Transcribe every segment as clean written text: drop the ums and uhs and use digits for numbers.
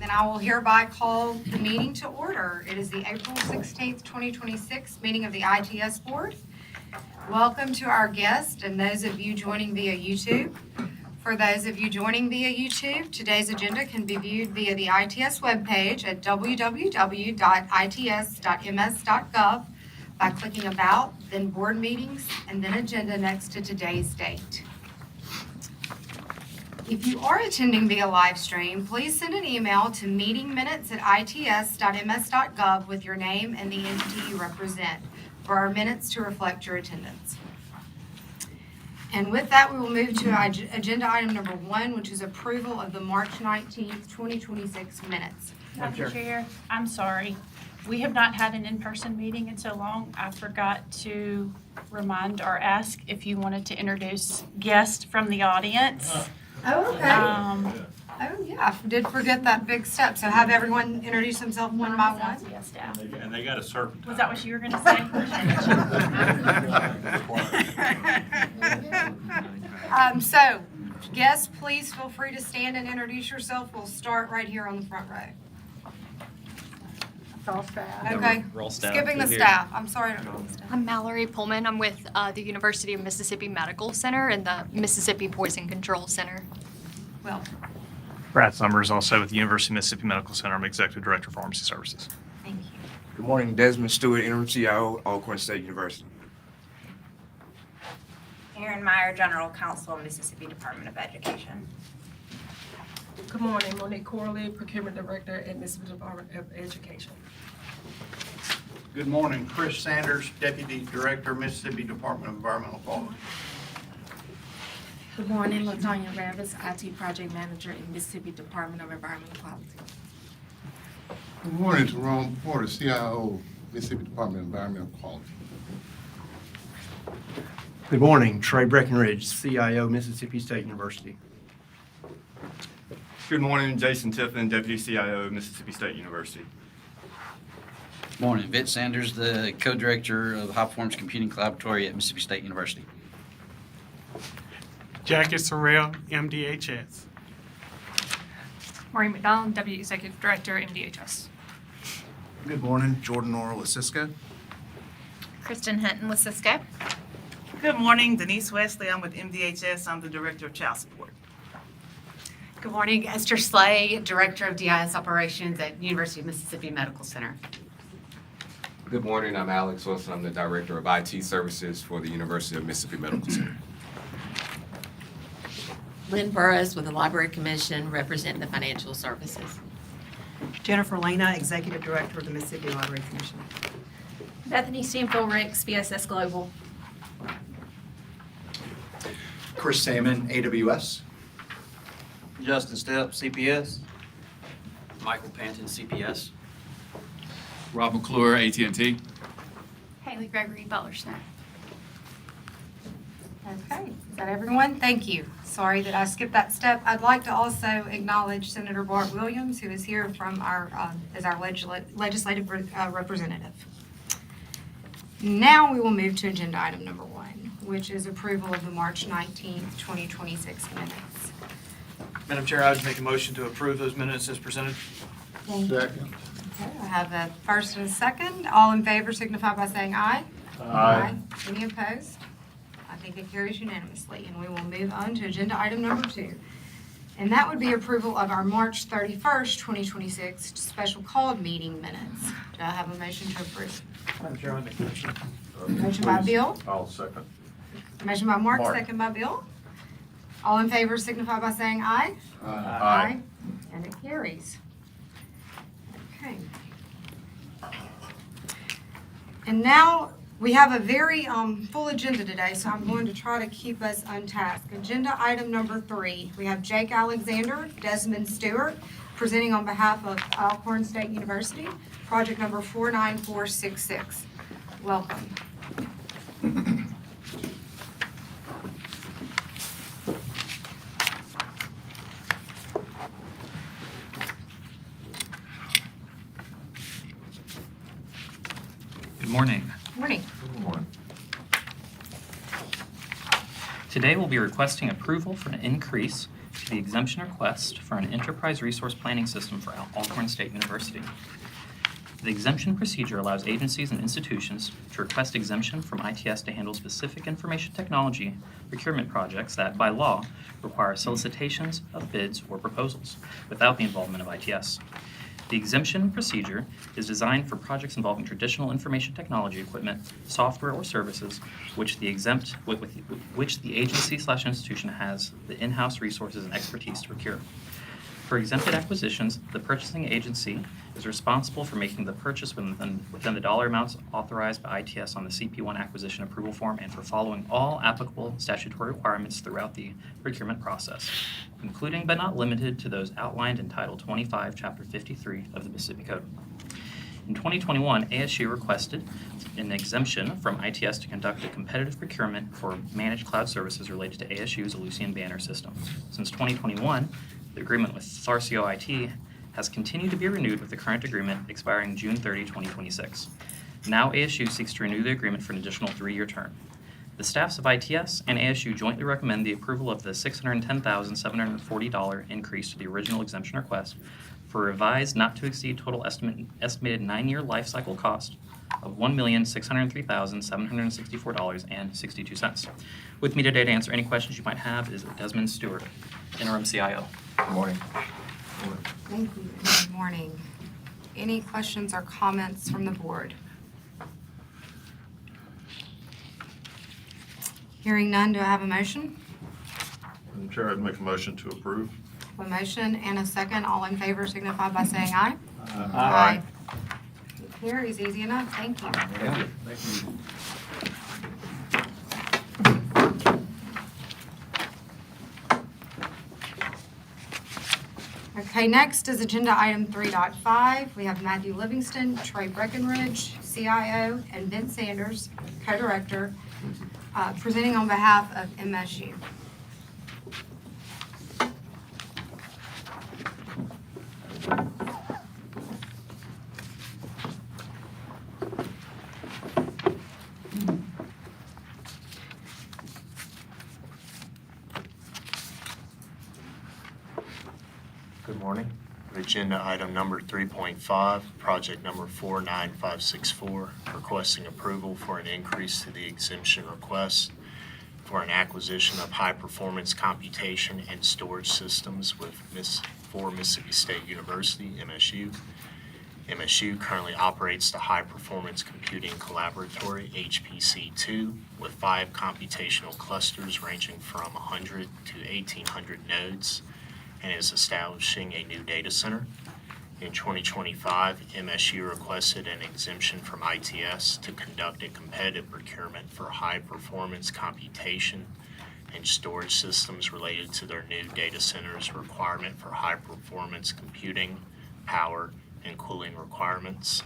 and I will hereby call the meeting to order. It is the April 16th, 2026 meeting of the ITS Board. Welcome to our guests and those of you joining via YouTube. For those of you joining via YouTube, today's agenda can be viewed via the ITS webpage at www.its.ms.gov by clicking About, then Board Meetings, and then Agenda next to today's date. If you are attending via live stream, please send an email to meetingminutes@its.ms.gov with your name and the entity you represent for our minutes to reflect your attendance. And with that, we will move to agenda item number 1, which is approval of the March 19th, 2026 minutes. Madam Chair, I'm sorry. We have not had an in-person meeting in so long. I forgot to remind or ask if you wanted to introduce guests from the audience. Oh, okay. Oh, yeah, I did forget that big step. So have everyone introduce themselves one by one. Yes, staff. And they got a serpentine. Was that what you were going to say? So, guests, please feel free to stand and introduce yourself. We'll start right here on the front row. Okay, skipping the staff. I'm sorry. I'm Mallory Pullman. I'm with the University of Mississippi Medical Center and the Mississippi Poison Control Center. Well, Brad Summers, also with the University of Mississippi Medical Center. I'm Executive Director of Pharmacy Services. thank you. Good morning, Desmond Stewart, Interim CIO, Alcorn State University. Erin Meyer, General Counsel, Mississippi Department of Education. Good morning, Monique Corley, Procurement Director at Mississippi Department of Education. Good morning, Chris Sanders, Deputy Director, Mississippi Department of Environmental Quality. Good morning, LaTanya Ravis, IT Project Manager in Mississippi Department of Environmental Quality. Good morning, Jerome Porter, CIO, Mississippi Department of Environmental Quality. Good morning, Trey Breckenridge, CIO, Mississippi State University. Good morning, Jason Tiffin, Deputy CIO, Mississippi State University. Morning, Vince Sanders, the Co-Director of High Performance Computing Collaboratory at Mississippi State University. Jackie Sorrell, MDHS. Maureen McDonald, Deputy Executive Director, MDHS. Good morning, Jordan Norrell with Cisco. Kristen Hinton with Cisco. Good morning, Denise Wesley. I'm with MDHS. I'm the Director of Child Support. Good morning, Esther Slay, Director of DIS Operations at University of Mississippi Medical Center. Good morning, I'm Alex Wilson. I'm the Director of IT Services for the University of Mississippi Medical Center. Lynn Burris with the Library Commission, representing the financial services. Jennifer Lena, Executive Director of the Mississippi Library Commission. Bethany Stanfield Ricks, BSS Global. Chris Salmon, AWS. Justin Stepp, CPS. Michael Panton, CPS. Rob McClure, AT&T. Haley Gregory, Butler Center. Okay, is that everyone? Thank you. Sorry that I skipped that step. I'd like to also acknowledge Senator Bart Williams, who is here from our as our legislative representative. Now we will move to agenda item number 1, which is approval of the March 19th, 2026 minutes. Madam Chair, I would make a motion to approve those minutes as presented. Thank you. Second. Okay, I have a first and a second. All in favor signify by saying aye. Aye. Any opposed? I think it carries unanimously, and we will move on to agenda item number 2. And that would be approval of our March 31st, 2026 special called meeting minutes. Do I have a motion to approve? Madam Chair, I make a motion. Motion by Bill. I'll second. Motion by Mark, second by Bill. All in favor signify by saying aye. Aye. And it carries. Okay. And now we have a very full agenda today, so I'm going to try to keep us on task. Agenda item number 3, we have Jake Alexander, Desmond Stewart, presenting on behalf of Alcorn State University, project number 49466. Welcome. Good morning. Morning. Good morning. Today we'll be requesting approval for an increase to the exemption request for an enterprise resource planning system for Alcorn State University. The exemption procedure allows agencies and institutions to request exemption from ITS to handle specific information technology procurement projects that, by law, require solicitations of bids or proposals without the involvement of ITS. The exemption procedure is designed for projects involving traditional information technology equipment, software, or services which the agency/institution has the in-house resources and expertise to procure. For exempted acquisitions, the purchasing agency is responsible for making the purchase within the dollar amounts authorized by ITS on the CP1 acquisition approval form and for following all applicable statutory requirements throughout the procurement process, including but not limited to those outlined in Title 25, Chapter 53 of the Mississippi Code. In 2021, ASU requested an exemption from ITS to conduct a competitive procurement for managed cloud services related to ASU's Ellucian banner system. Since 2021, the agreement with Tharcio IT has continued to be renewed with the current agreement expiring June 30, 2026. Now ASU seeks to renew the agreement for an additional 3-year term. The staffs of ITS and ASU jointly recommend the approval of the $610,740 increase to the original exemption request for a revised not to exceed total estimated 9-year life cycle cost of $1,603,764.62. With me today to answer any questions you might have is Desmond Stewart, Interim CIO. Good morning. Thank you. Good morning. Any questions or comments from the board? Hearing none, do I have a motion? Madam Chair, I'd make a motion to approve. A motion and a second. All in favor signify by saying aye. Aye. It carries, easy enough. Thank you. Yeah. Thank you. Okay, next is agenda item 3.5. We have Matthew Livingston, Trey Breckenridge, CIO, and Vince Sanders, co-director, presenting on behalf of MSU. Good morning. Agenda item number 3.5, project number 49564, requesting approval for an increase to the exemption request for an acquisition of high-performance computation and storage systems for Mississippi State University, MSU. MSU currently operates the High Performance Computing Collaboratory, HPC-2, with 5 computational clusters ranging from 100 to 1,800 nodes, and is establishing a new data center. In 2025, MSU requested an exemption from ITS to conduct a competitive procurement for high-performance computation and storage systems related to their new data center's requirement for high-performance computing, power, and cooling requirements.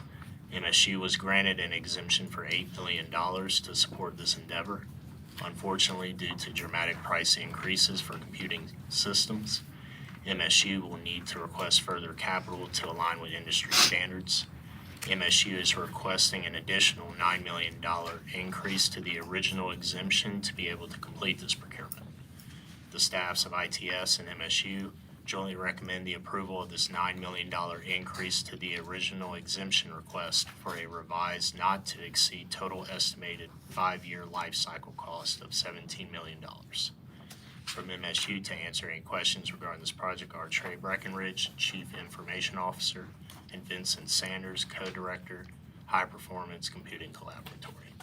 MSU was granted an exemption for $8 million to support this endeavor. Unfortunately, due to dramatic price increases for computing systems, MSU will need to request further capital to align with industry standards. MSU is requesting an additional $9 million increase to the original exemption to be able to complete this procurement. The staffs of ITS and MSU jointly recommend the approval of this $9 million increase to the original exemption request for a revised not to exceed total estimated 5-year life cycle cost of $17 million. From MSU to answer any questions regarding this project are Trey Breckenridge, Chief Information Officer, and Vincent Sanders, Co-Director, High Performance Computing Collaboratory.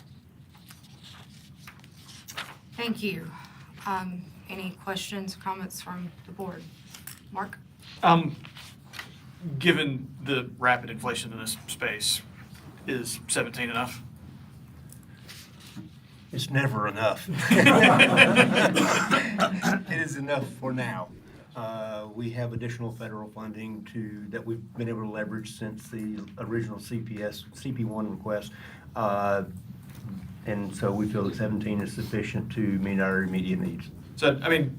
Thank you. Any questions, comments from the board? Mark? Given the rapid inflation in this space, is 17 enough? It's never enough. It is enough for now. We have additional federal funding that we've been able to leverage since the original CP1 request. And so we feel that 17 is sufficient to meet our immediate needs. So, I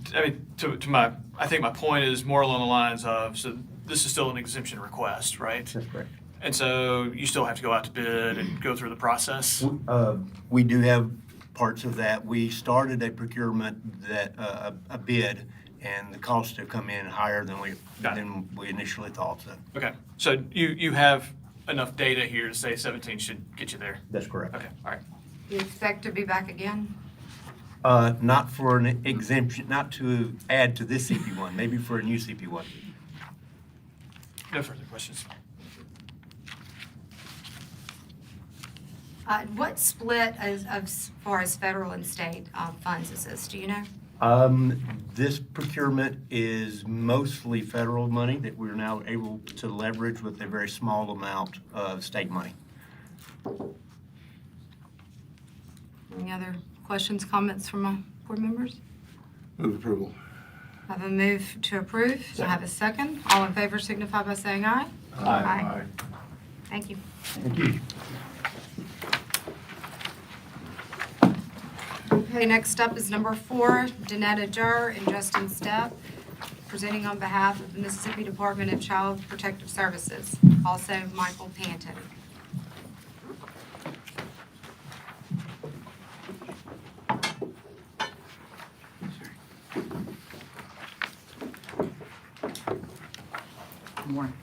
think my point is more along the lines of, so this is still an exemption request, right? That's correct. And so you still have to go out to bid and go through the process? We do have parts of that. We started a procurement a bid, and the costs have come in higher than we initially thought, so. Okay, so you have enough data here to say 17 should get you there? That's correct. Okay, all right. You expect to be back again? Not for an exemption, not to add to this CP1, maybe for a new CP1. No further questions. What split as far as federal and state funds is this? Do you know? This procurement is mostly federal money that we're now able to leverage with a very small amount of state money. Any other questions, comments from my board members? Move approval. I have a move to approve. I have a second. All in favor signify by saying aye. Aye. Thank you. Thank you. Okay, next up is number 4, Danetta Durr and Justin Stepp, presenting on behalf of the Mississippi Department of Child Protective Services, also Michael Panton. Good morning.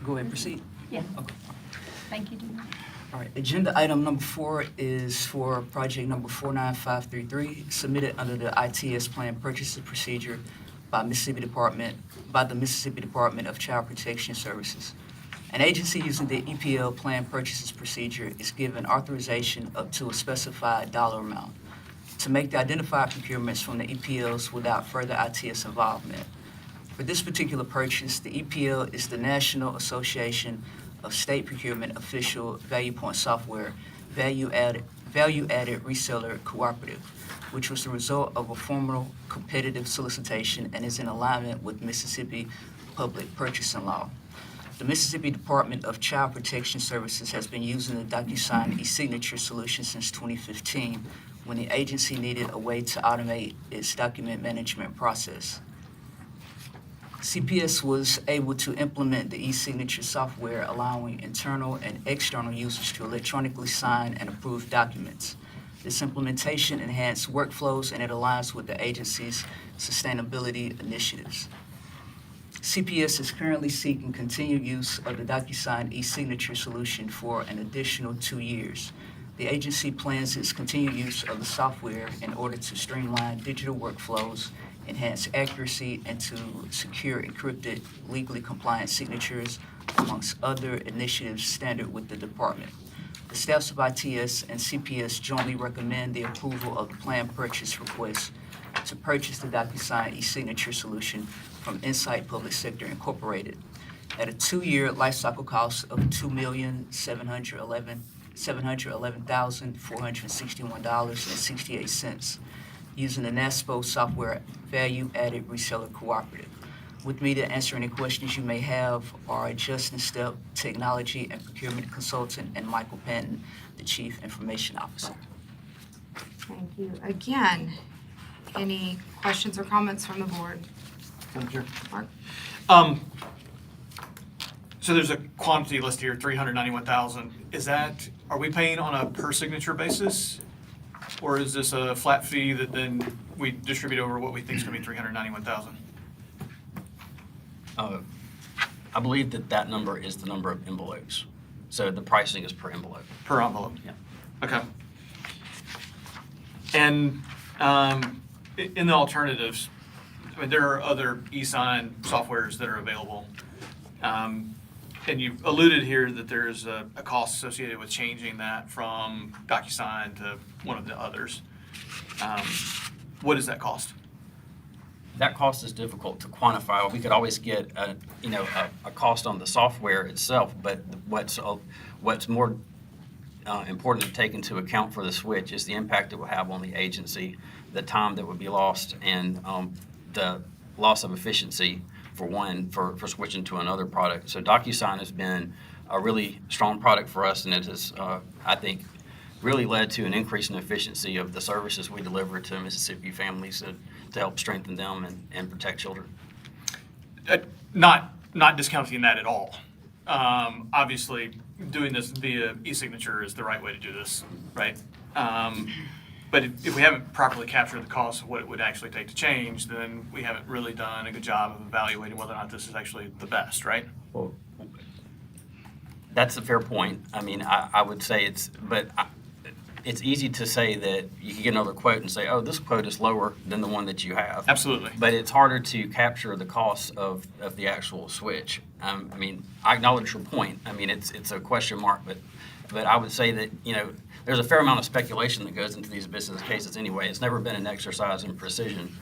Go ahead, proceed. Yeah. Okay. Thank you, Dina. All right, agenda item number 4 is for project number 49533, submitted under the ITS Plan Purchases Procedure by the Mississippi Department of Child Protection Services. An agency using the EPL Plan Purchases Procedure is given authorization up to a specified dollar amount to make the identified procurements from the EPLs without further ITS involvement. For this particular purchase, the EPL is the National Association of State Procurement Official Value Point Software Value-Added Reseller Cooperative, which was the result of a formal competitive solicitation and is in alignment with Mississippi Public Purchasing Law. The Mississippi Department of Child Protection Services has been using the DocuSign e-signature solution since 2015, when the agency needed a way to automate its document management process. CPS was able to implement the e-signature software, allowing internal and external users to electronically sign and approve documents. This implementation enhanced workflows and it aligns with the agency's sustainability initiatives. CPS is currently seeking continued use of the DocuSign e-signature solution for an additional 2 years. The agency plans its continued use of the software in order to streamline digital workflows, enhance accuracy, and to secure encrypted, legally compliant signatures, amongst other initiatives standard with the department. The staffs of ITS and CPS jointly recommend the approval of the planned purchase request to purchase the DocuSign e-signature solution from Insight Public Sector Incorporated at a 2-year lifecycle cost of $2,711,461.68 using the NASPO Software Value-Added Reseller Cooperative. With me to answer any questions you may have are Justin Stepp, Technology and Procurement Consultant, and Michael Panton, the Chief Information Officer. Thank you. Again, any questions or comments from the board? Mark? So there's a quantity list here, 391,000. Are we paying on a per signature basis? Or is this a flat fee that then we distribute over what we think is going to be 391,000? I believe that number is the number of envelopes. So the pricing is per envelope. Per envelope? Yeah. Okay. And in the alternatives, I mean, there are other e-sign softwares that are available. And you've alluded here that there's a cost associated with changing that from DocuSign to one of the others. What does that cost? That cost is difficult to quantify. We could always get a cost on the software itself, but what's more important to take into account for the switch is the impact it will have on the agency, the time that would be lost, and the loss of efficiency for switching to another product. So DocuSign has been a really strong product for us, and it has, I think, really led to an increase in efficiency of the services we deliver to Mississippi families to help strengthen them and protect children. Not discounting that at all. Obviously, doing this via e-signature is the right way to do this, right? But if we haven't properly captured the cost of what it would actually take to change, then we haven't really done a good job of evaluating whether or not this is actually the best, right? Well, that's a fair point. I mean, I would say it's easy to say that you can get another quote and say, oh, this quote is lower than the one that you have. Absolutely. But it's harder to capture the cost of the actual switch. I mean, I acknowledge your point. I mean, it's a question mark, but I would say that, you know, there's a fair amount of speculation that goes into these business cases anyway. It's never been an exercise in precision.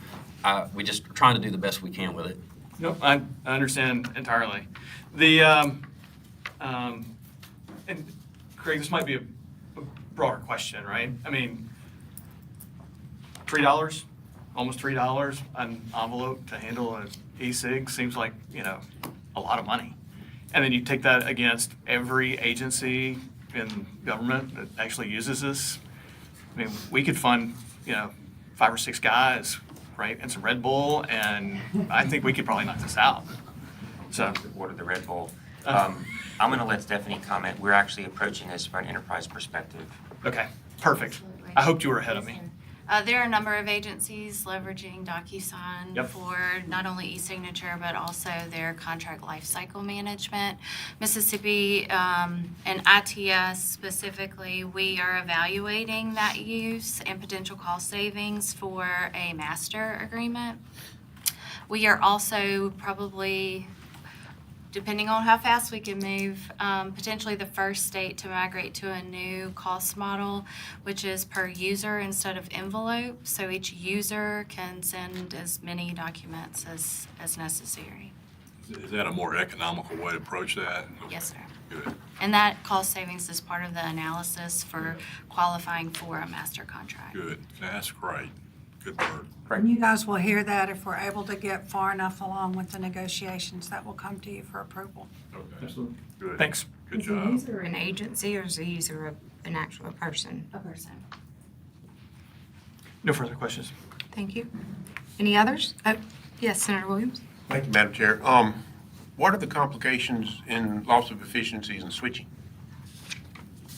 We just trying to do the best we can with it. Nope, I understand entirely. And Craig, this might be a broader question, right? I mean, $3, almost $3 an envelope to handle an e-cig seems like, you know, a lot of money. And then you take that against every agency in government that actually uses this. I mean, we could fund, you know, 5 or 6 guys, right, and some Red Bull, and I think we could probably knock this out. So, What are the Red Bull? I'm going to let Stephanie comment. We're actually approaching this from an enterprise perspective. okay, perfect. I hoped you were ahead of me. There are a number of agencies leveraging DocuSign Yep. for not only e-signature, but also their contract lifecycle management. Mississippi and ITS specifically, we are evaluating that use and potential cost savings for a master agreement. We are also probably, depending on how fast we can move, potentially the first state to migrate to a new cost model, which is per user instead of envelope. So each user can send as many documents as necessary. Is that a more economical way to approach that? Yes, sir. Good. And that cost savings is part of the analysis for qualifying for a master contract. Good. That's great. Good work. And you guys will hear that if we're able to get far enough along with the negotiations, that will come to you for approval. Okay. Absolutely. Good. Thanks. Good Is the job. user an agency or is the user an actual person? A person. No further questions. Thank you. Any others? Yes, Senator Williams? Thank you, Madam Chair. What are the complications in loss of efficiencies and switching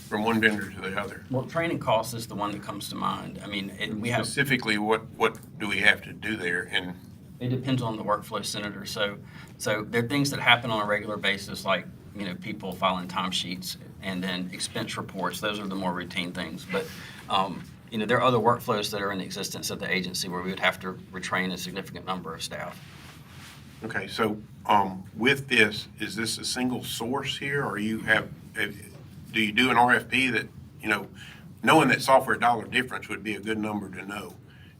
from one vendor to the other? Well, training costs is the one that comes to mind. I mean, we have. Specifically, what do we have to do there? And It depends on the workflow, Senator. So there are things that happen on a regular basis, like, you know, people filing timesheets and then expense reports. Those are the more routine things. But, you know, there are other workflows that are in existence at the agency where we would have to retrain a significant number of staff. okay, so with this, is this a single source here, or do you do an RFP that, you know, knowing that software dollar difference would be a good number to know?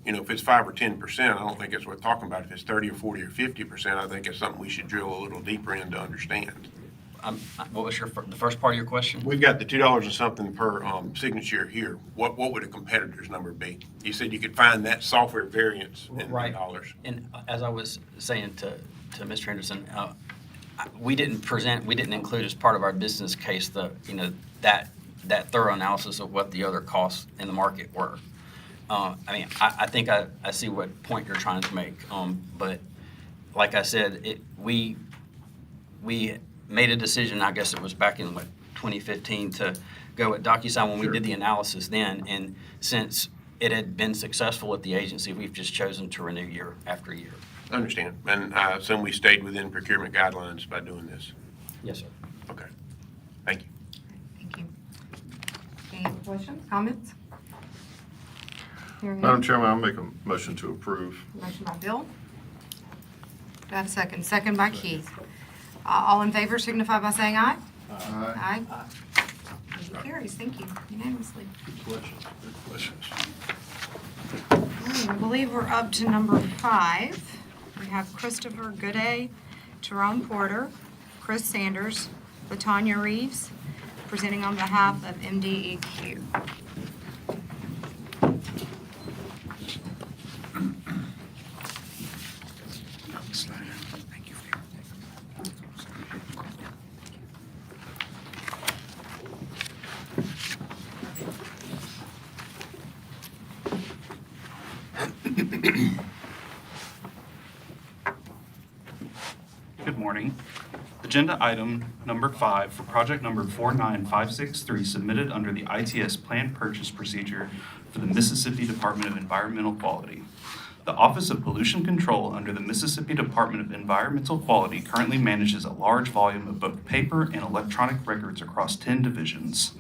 You know, if it's 5 or 10%, I don't think it's worth talking about. If it's 30 or 40 or 50%, I think it's something we should drill a little deeper in to understand. What was the first part of your question? We've got the $2 and something per signature here. What would a competitor's number be? You said you could find that software variance in Right. dollars. And as I was saying to Mr. Henderson, we didn't include as part of our business case that thorough analysis of what the other costs in the market were. I mean, I think I see what point you're trying to make, but like I said, we made a decision, I guess it was back in 2015, to go at DocuSign when we did the analysis then, and since it had been successful at the agency, we've just chosen to renew year after year. I understand. And I assume we stayed within procurement guidelines by doing this. Yes, sir. Okay. Thank you. Thank you. Any other questions, comments? Hearing none. Madam Chairman, I'll make a motion to approve. Motion by Bill. Do I have a second? Second by Keith. All in favor signify by saying aye. Aye. Motion carries. Thank you unanimously. Good questions. Good questions. I believe we're up to number 5. We have Christopher Gooday, Tyrone Porter, Chris Sanders, LaTanya Reeves, presenting on behalf of MDEQ. Good morning. Agenda item number 5 for project number 49563 submitted under the ITS Planned Purchase Procedure for the Mississippi Department of Environmental Quality. The Office of Pollution Control under the Mississippi Department of Environmental Quality currently manages a large volume of both paper and electronic records across 10 divisions,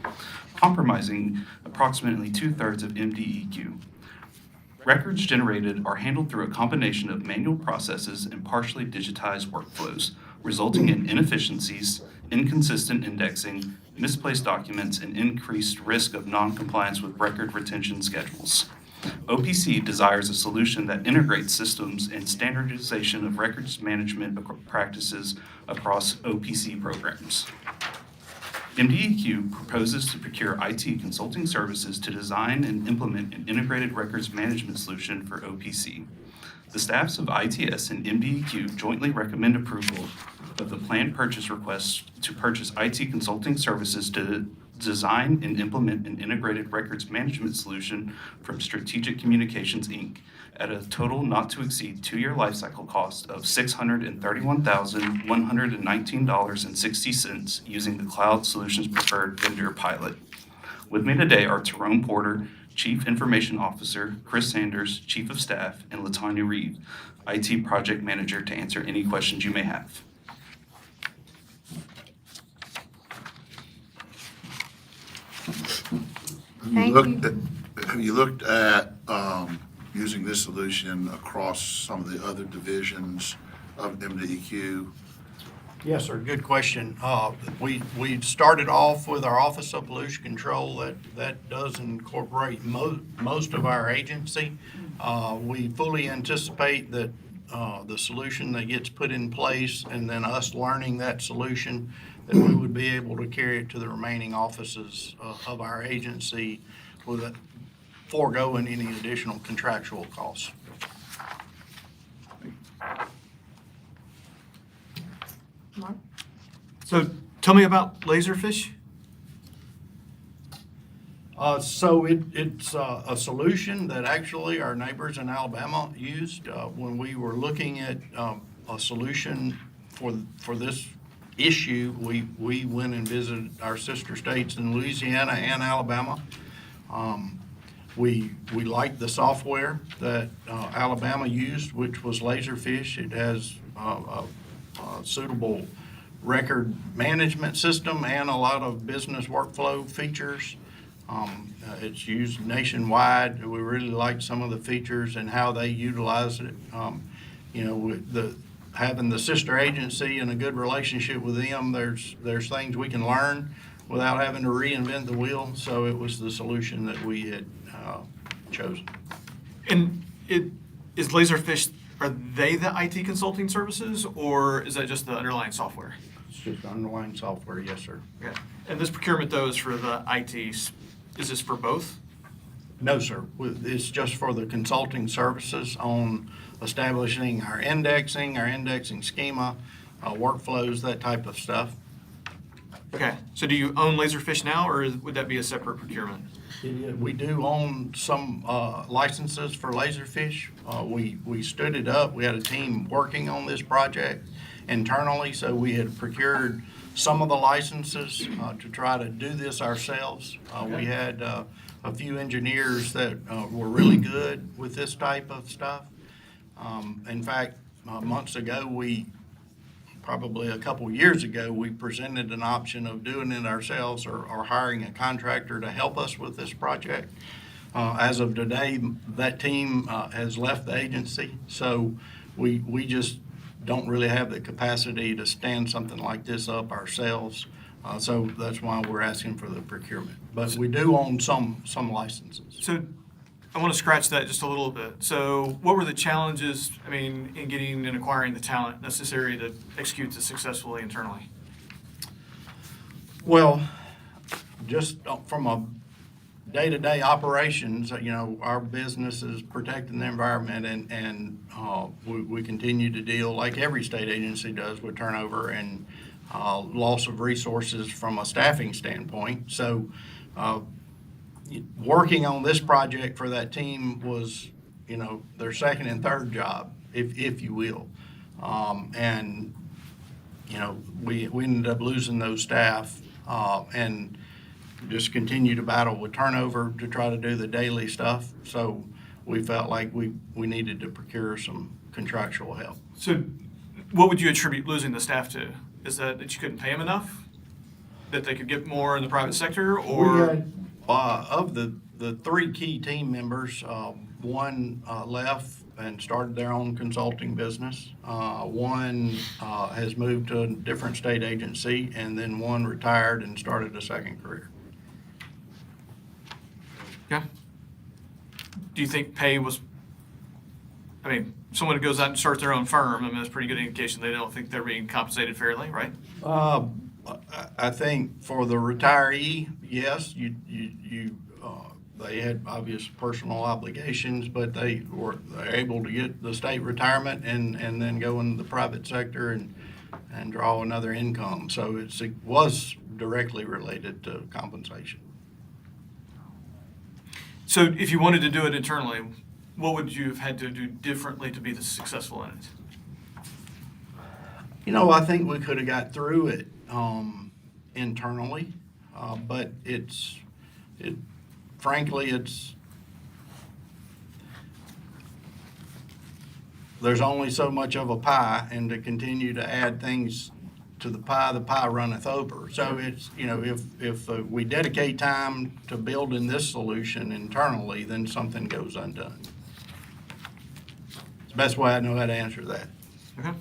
compromising approximately 2/3 of MDEQ. Records generated are handled through a combination of manual processes and partially digitized workflows, resulting in inefficiencies, inconsistent indexing, misplaced documents, and increased risk of non-compliance with record retention schedules. OPC desires a solution that integrates systems and standardization of records management practices across OPC programs. MDEQ proposes to procure IT consulting services to design and implement an integrated records management solution for OPC. The staffs of ITS and MDEQ jointly recommend approval of the planned purchase request to purchase IT consulting services to design and implement an integrated records management solution from Strategic Communications, Inc. at a total not to exceed 2-year lifecycle cost of $631,119.60 using the Cloud Solutions Preferred Vendor Pilot. With me today are Tyrone Porter, Chief Information Officer, Chris Sanders, Chief of Staff, and Latanya Reed, IT Project Manager, to answer any questions you may have. Have you looked at using this solution across some of the other divisions of MDEQ? Yes, sir. Good question. We started off with our Office of Pollution Control that does incorporate most of our agency. We fully anticipate that the solution that gets put in place and then us learning that solution, that we would be able to carry it to the remaining offices of our agency with foregoing any additional contractual costs. Mark? So tell me about Laserfish. So it's a solution that actually our neighbors in Alabama used when we were looking at a solution for this issue. We went and visited our sister states in Louisiana and Alabama. We liked the software that Alabama used, which was Laserfish. It has a suitable record management system and a lot of business workflow features. It's used nationwide. We really liked some of the features and how they utilize it. Having the sister agency and a good relationship with them, there's things we can learn without having to reinvent the wheel. So it was the solution that we had chosen. And is Laserfish, are they the IT consulting services, or is that just the underlying software? It's just underlying software, yes, sir. Okay. And this procurement, though, is for the ITs. Is this for both? No, sir. It's just for the consulting services on establishing our indexing schema, workflows, that type of stuff. Okay. So do you own Laserfish now, or would that be a separate procurement? We do own some licenses for Laserfish. We stood it up. We had a team working on this project internally, so we had procured some of the licenses to try to do this ourselves. We had a few engineers that were really good with this type of stuff. In fact, months ago, probably a couple years ago, we presented an option of doing it ourselves or hiring a contractor to help us with this project. As of today, that team has left the agency, so we just don't really have the capacity to stand something like this up ourselves. So that's why we're asking for the procurement. But we do own some licenses. So I want to scratch that just a little bit. So what were the challenges, in getting and acquiring the talent necessary to execute this successfully internally? Well, just from a day-to-day operations, our business is protecting the environment, and we continue to deal, like every state agency does, with turnover and loss of resources from a staffing standpoint. So working on this project for that team was, their second and third job, if you will. And we ended up losing those staff and just continue to battle with turnover to try to do the daily stuff. So we felt like we needed to procure some contractual help. So what would you attribute losing the staff to? Is that you couldn't pay them enough? That they could get more in the private sector, or? Of the three key team members, one left and started their own consulting business. One has moved to a different state agency, and then one retired and started a second career. Yeah. Do you think pay was, someone who goes out and starts their own firm, that's a pretty good indication they don't think they're being compensated fairly, right? I think for the retiree, yes, they had obvious personal obligations, but they're able to get the state retirement and then go into the private sector and draw another income. So it was directly related to compensation. So if you wanted to do it internally, what would you have had to do differently to be successful in it? I think we could have got through it internally, but frankly, there's only so much of a pie, and to continue to add things to the pie runneth over. So it's, if we dedicate time to building this solution internally, then something goes undone. It's the best way I know how to answer that. Okay.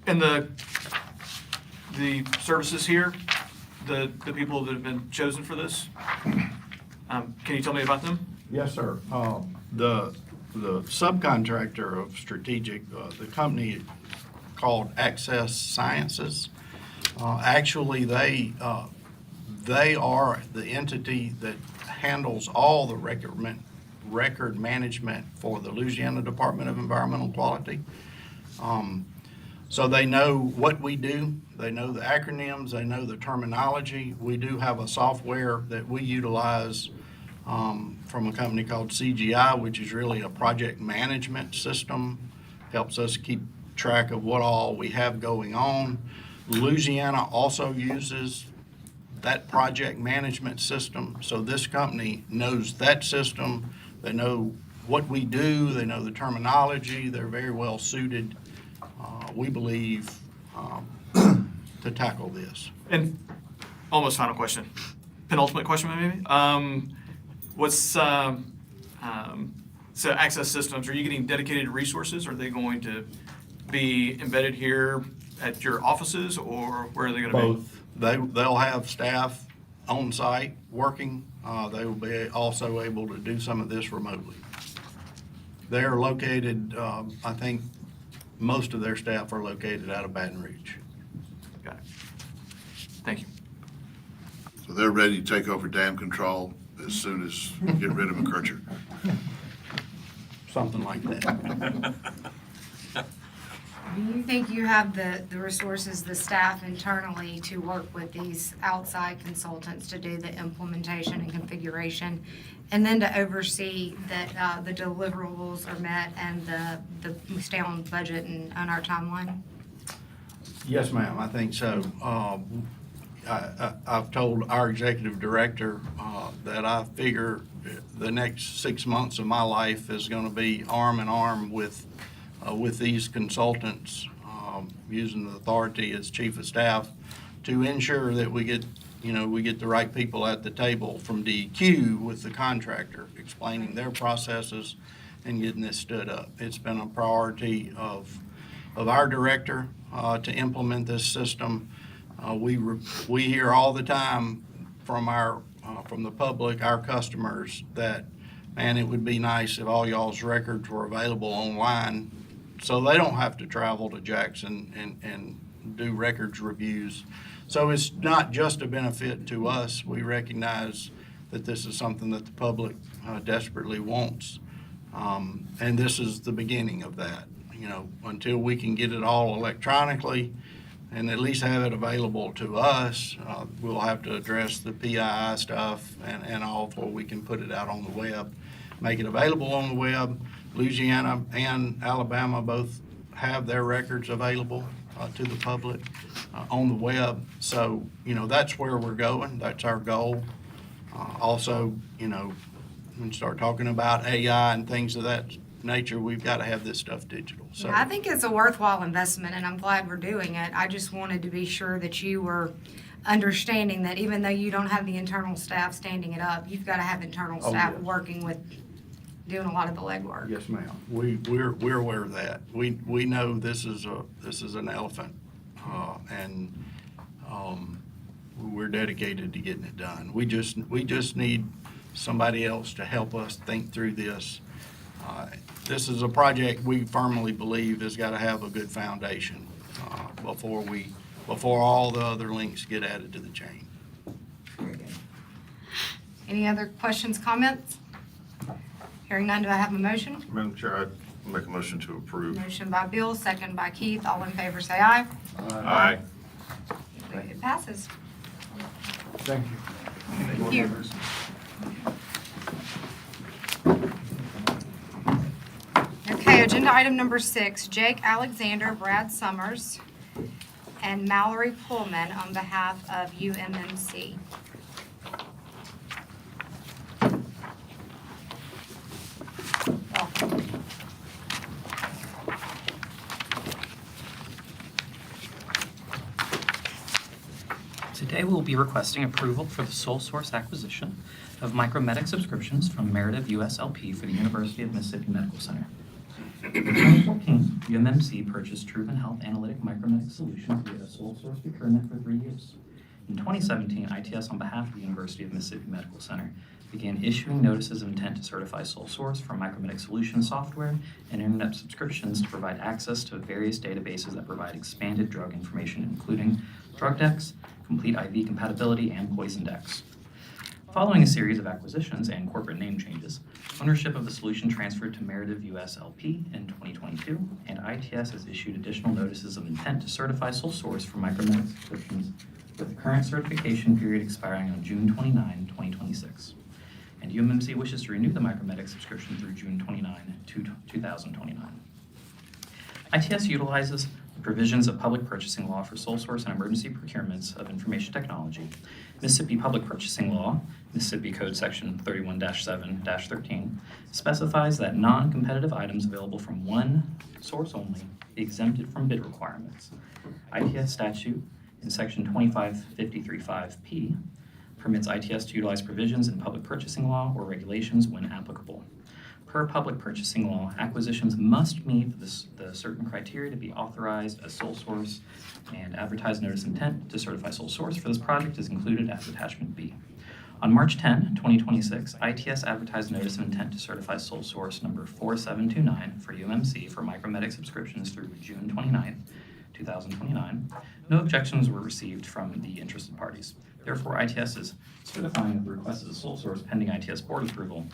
And the services here, the people that have been chosen for this, can you tell me about them? Yes, sir. The subcontractor of Strategic, the company called Access Sciences, actually they are the entity that handles all the record management for the Louisiana Department of Environmental Quality. So they know what we do, they know the acronyms, they know the terminology. We do have a software that we utilize from a company called CGI, which is really a project management system, helps us keep track of what all we have going on. Louisiana also uses that project management system, so this company knows that system. They know what we do, they know the terminology, they're very well suited, we believe, to tackle this. And almost final question, penultimate question maybe. So Access Systems, are you getting dedicated resources? Are they going to be embedded here at your offices, or where are they going to be? Both. They'll have staff on site working. They will be also able to do some of this remotely. They're located, I think most of their staff are located out of Baton Rouge. Got it. Thank you. So they're ready to take over dam control as soon as get rid of McCurcher. Something like that. Do you think you have the resources, the staff internally to work with these outside consultants to do the implementation and configuration, and then to oversee that the deliverables are met and we stay on budget and on our timeline? Yes, ma'am, I think so. I've told our executive director that I figure the next 6 months of my life is going to be arm in arm with these consultants, using the authority as chief of staff to ensure that we get the right people at the table from DEQ with the contractor, explaining their processes and getting this stood up. It's been a priority of our director to implement this system. We hear all the time from the public, our customers, that, man, it would be nice if all y'all's records were available online so they don't have to travel to Jackson and do records reviews. So it's not just a benefit to us. We recognize that this is something that the public desperately wants. And this is the beginning of that. Until we can get it all electronically and at least have it available to us, we'll have to address the PII stuff and all before we can put it out on the web, make it available on the web. Louisiana and Alabama both have their records available to the public on the web. So, that's where we're going. That's our goal. Also, when you start talking about AI and things of that nature, we've got to have this stuff digital. So I think it's a worthwhile investment, and I'm glad we're doing it. I just wanted to be sure that you were understanding that even though you don't have the internal staff standing it up, you've got to have internal Oh, staff yes. working with, doing a lot of the legwork. Yes, ma'am. We're aware of that. We know this is an elephant, and we're dedicated to getting it done. We just need somebody else to help us think through this. This is a project we firmly believe has got to have a good foundation before all the other links get added to the chain. Any other questions, comments? Hearing none, do I have a motion? Madam Chair, I make a motion to approve. Motion by Bill, second by Keith. All in favor, say aye. Aye. It passes. Thank you. Thank you. Okay, agenda item number 6, Jake Alexander, Brad Summers, and Mallory Pullman on behalf of UMMC. Welcome. Today, we'll be requesting approval for the sole source acquisition of Micrometic subscriptions from Meritive USLP for the University of Mississippi Medical Center. In 2014, UMMC purchased Truven Health Analytic Micrometic Solutions via a sole source procurement for 3 years. In 2017, ITS, on behalf of the University of Mississippi Medical Center, began issuing notices of intent to certify sole source for Micrometic Solutions software and internet subscriptions to provide access to various databases that provide expanded drug information, including DrugDex, Complete IV Compatibility, and PoisonDex. Following a series of acquisitions and corporate name changes, ownership of the solution transferred to Meritive USLP in 2022, and ITS has issued additional notices of intent to certify sole source for Micrometic subscriptions, with the current certification period expiring on June 29, 2026. And UMMC wishes to renew the Micrometic subscription through June 29, 2029. ITS utilizes the provisions of public purchasing law for sole source and emergency procurements of information technology, Mississippi Public Purchasing Law, Mississippi Code Section 31-7-13, specifies that non-competitive items available from one source only be exempted from bid requirements. ITS statute in Section 2553(5)P permits ITS to utilize provisions in public purchasing law or regulations when applicable. Per public purchasing law, acquisitions must meet the certain criteria to be authorized as sole source, and advertised notice intent to certify sole source for this project is included as attachment B. On March 10, 2026, ITS advertised notice of intent to certify sole source number 4729 for UMMC for Micrometic subscriptions through June 29, 2029. No objections were received from the interested parties. Therefore, ITS is certifying the request as a sole source pending ITS board approval.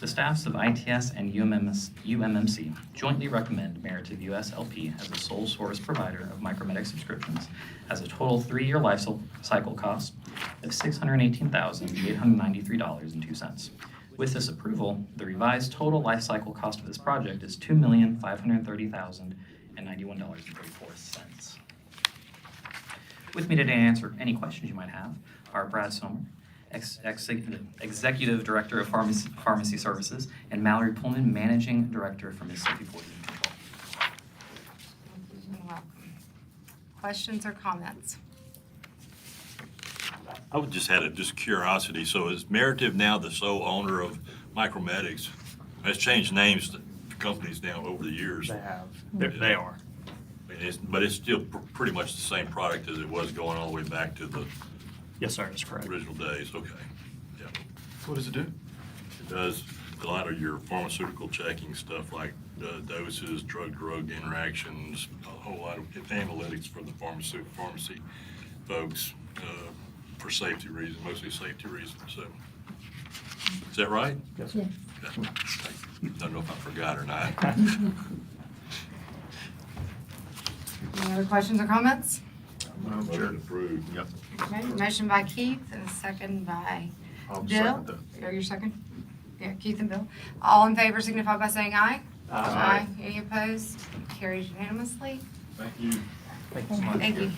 The staffs of ITS and UMMC jointly recommend Meritive USLP as a sole source provider of Micrometic subscriptions as a total 3-year life cycle cost of $618,893.02. With this approval, the revised total life cycle cost of this project is $2,530,091.34. With me today to answer any questions you might have are Brad Sommer, Executive Director of Pharmacy Services, and Mallory Pullman, Managing Director for Mississippi Poison Control. You're welcome. Questions or comments? I would just had just curiosity. So is Meritive now the sole owner of Micromedics? It's changed names to companies now over the years. They have. They are. But it's still pretty much the same product as it was going all the way back to the Yes, sir, that's correct. original days. Okay. Yeah. What does it do? It does a lot of your pharmaceutical checking stuff like doses, drug-drug interactions, a whole lot of analytics for the pharmacy folks for safety reasons, mostly safety reasons. So, is that right? Yes, sir. I don't know if I forgot or not. Any other questions or comments? Motion approved. Yep. Okay, motion by Keith and a second by I'll Bill. second Or your second? Yeah, Keith and Bill. All in favor signify by saying aye. Aye. Any opposed? carries unanimously. Thank you. Thank you.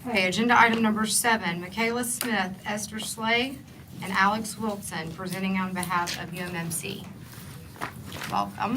Okay, agenda item number 7, Michaela Smith, Esther Slay, and Alex Wilson, presenting on behalf of UMMC. Welcome.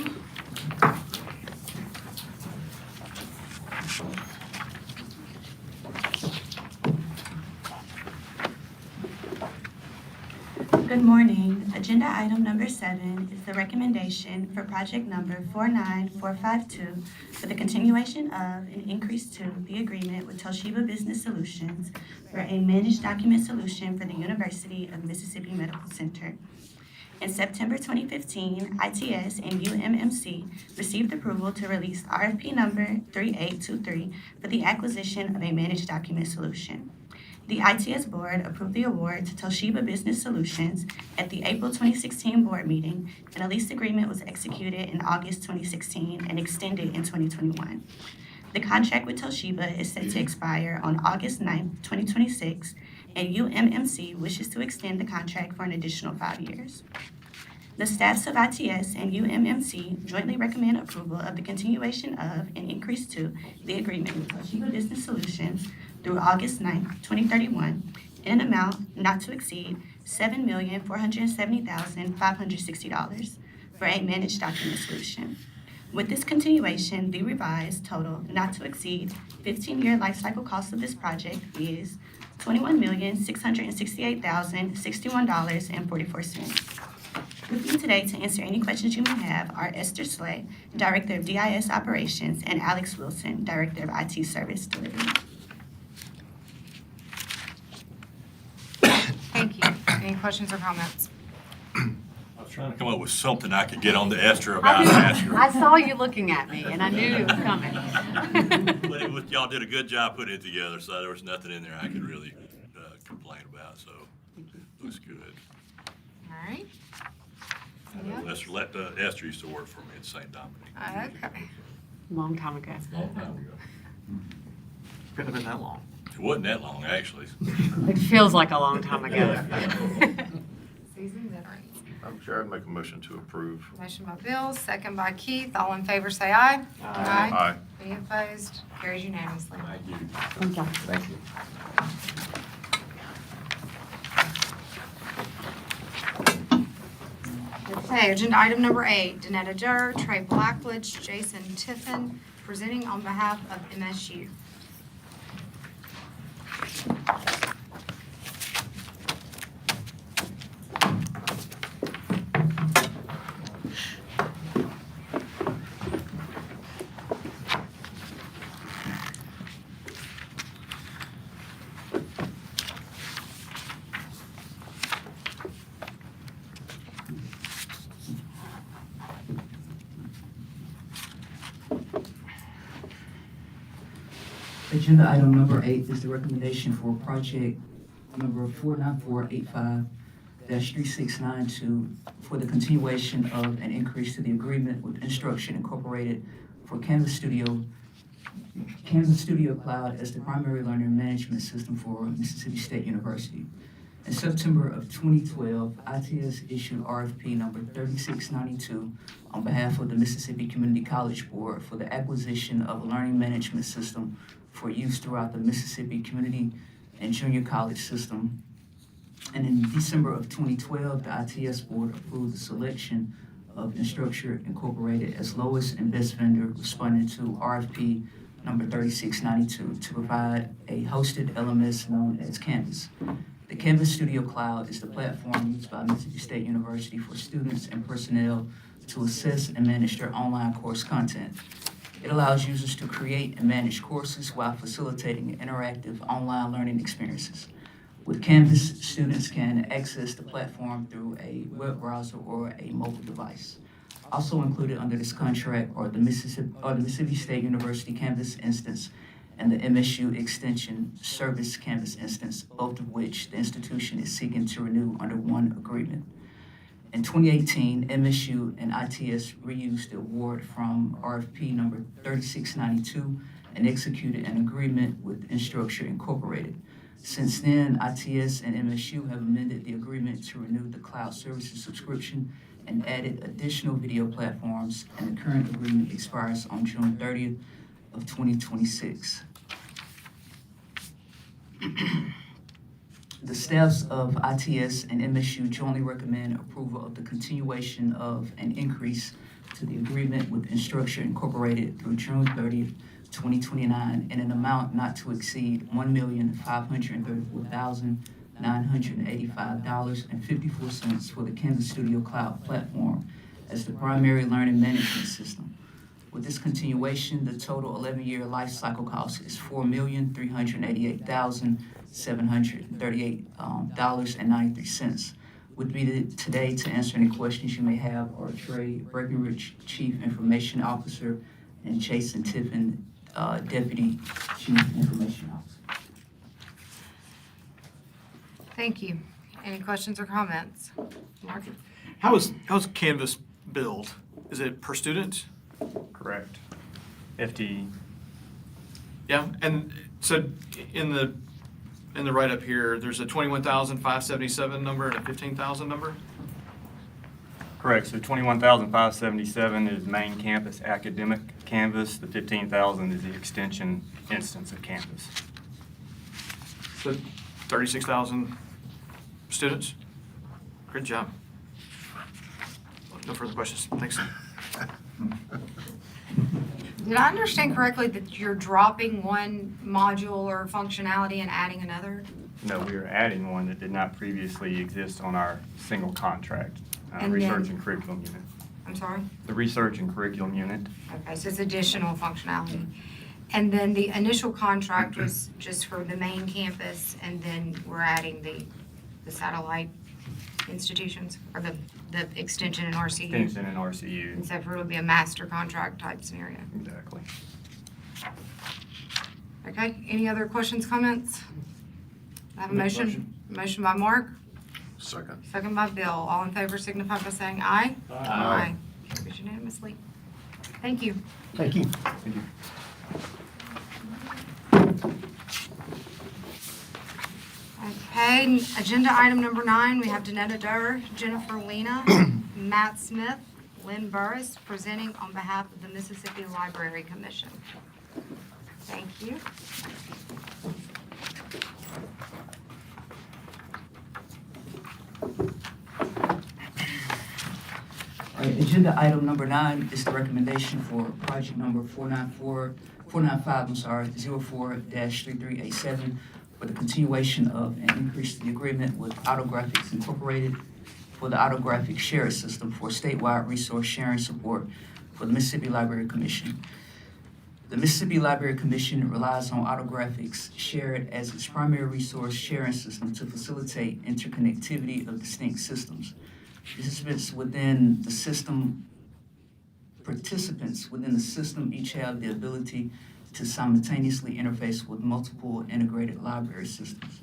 Good morning. Agenda item number 7 is the recommendation for project number 49452 for the continuation of and increase to the agreement with Toshiba Business Solutions for a managed document solution for the University of Mississippi Medical Center. In September 2015, ITS and UMMC received approval to release RFP number 3823 for the acquisition of a managed document solution. The ITS Board approved the award to Toshiba Business Solutions at the April 2016 board meeting, and a lease agreement was executed in August 2016 and extended in 2021. The contract with Toshiba is set to expire on August 9, 2026, and UMMC wishes to extend the contract for an additional 5 years. The staffs of ITS and UMMC jointly recommend approval of the continuation of and increase to the agreement with Toshiba Business Solutions through August 9, 2031, in an amount not to exceed $7,470,560 for a managed document solution. With this continuation, the revised total not to exceed 15-year lifecycle cost of this project is $21,668,061.44. With me today to answer any questions you may have are Esther Slay, Director of DIS Operations, and Alex Wilson, Director of IT Service Delivery. Thank you. Any questions or comments? I was trying to come up with something I could get on to Esther about and ask her. I saw you looking at me, and I knew it was coming. But y'all did a good job putting it together, so there was nothing in there I could really complain about, so it looks good. All right. Let Esther used to work for me at St. Dominic. Okay. Long time ago. Long time ago. Couldn't have been that long. It wasn't that long, actually. It feels like a long time ago. Seasoned veterans. I'm sure I'd make a motion to approve. Motion by Bill, second by Keith. All in favor, say aye. Aye. Any opposed? Carries unanimously. Thank you. Thank you. Okay, agenda item number 8, Danetta Durr, Trey Blackledge, Jason Tiffin, presenting on behalf of MSU. Agenda item number 8 is the recommendation for project number 49485-3692 for the continuation of an increase to the agreement with Instruction Incorporated for Canvas Studio Cloud as the primary learner management system for Mississippi State University. In September of 2012, ITS issued RFP number 3692 on behalf of the Mississippi Community College Board for the acquisition of a learning management system for use throughout the Mississippi Community and Junior College system. And in December of 2012, the ITS Board approved the selection of Instructure Incorporated as lowest and best vendor responding to RFP number 3692 to provide a hosted LMS known as Canvas. The Canvas Studio Cloud is the platform used by Mississippi State University for students and personnel to assess and manage their online course content. It allows users to create and manage courses while facilitating interactive online learning experiences. With Canvas, students can access the platform through a web browser or a mobile device. Also included under this contract are the Mississippi State University Canvas instance and the MSU Extension Service Canvas instance, both of which the institution is seeking to renew under one agreement. In 2018, MSU and ITS reused the award from RFP number 3692 and executed an agreement with Instructure Incorporated. Since then, ITS and MSU have amended the agreement to renew the cloud services subscription and added additional video platforms, and the current agreement expires on June 30th of 2026. The staffs of ITS and MSU jointly recommend approval of the continuation of an increase to the agreement with Instructure Incorporated through June 30th, 2029, in an amount not to exceed $1,534,985.54 for the Canvas Studio Cloud platform as the primary learning management system. With this continuation, the total 11-year life cycle cost is $4,388,738.93. With me today to answer any questions you may have are Trey Breckenridge, Chief Information Officer, and Jason Tiffin, Deputy Chief Information Officer. Thank you. Any questions or comments? Mark? How's Canvas billed? Is it per student? Correct. FTE. Yeah, and so in the write-up here, there's a 21,577 number and a 15,000 number? Correct. So 21,577 is main campus academic Canvas. The 15,000 is the extension instance of Canvas. So 36,000 students? Good job. No further questions. Thanks. Did I understand correctly that you're dropping one module or functionality and adding another? No, we are adding one that did not previously exist on our single contract, And research then- and curriculum unit. I'm sorry? The research and curriculum unit. Okay, so it's additional functionality. And then the initial contract was just for the main campus, and then we're adding the satellite institutions, or the extension in RCU? Extension in RCU. And so it would be a master contract type scenario. Exactly. Okay, any other questions, comments? I have a Make motion. Motion by Mark, Second. second by Bill. All in favor signify by saying aye. Aye. Carries unanimously. Thank you. Thank you. Thank you. Okay, agenda item number 9, we have Danetta Durr, Jennifer Lena, Matt Smith, Lynn Burris, presenting on behalf of the Mississippi Library Commission. Thank you. All right, agenda item number 9 is the recommendation for project number 04-3387 for the continuation of an increase to the agreement with Autographics Incorporated for the Autographic Share System for statewide resource sharing support for the Mississippi Library Commission. The Mississippi Library Commission relies on Autographics Shared as its primary resource sharing system to facilitate interconnectivity of distinct systems. Participants within the system each have the ability to simultaneously interface with multiple integrated library systems.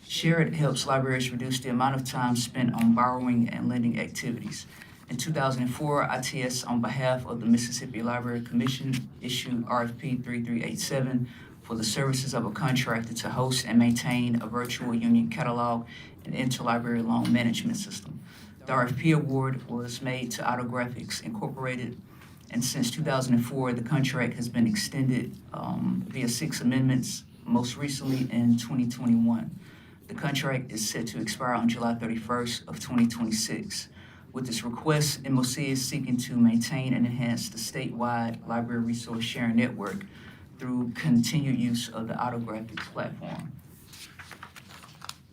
Shared helps libraries reduce the amount of time spent on borrowing and lending activities. In 2004, ITS, on behalf of the Mississippi Library Commission, issued RFP 3387 for the services of a contractor to host and maintain a virtual union catalog and interlibrary loan management system. The RFP award was made to Autographics Incorporated, and since 2004, the contract has been extended via 6 amendments, most recently in 2021. The contract is set to expire on July 31st of 2026. With this request, MOC is seeking to maintain and enhance the statewide library resource sharing network through continued use of the Autographics platform.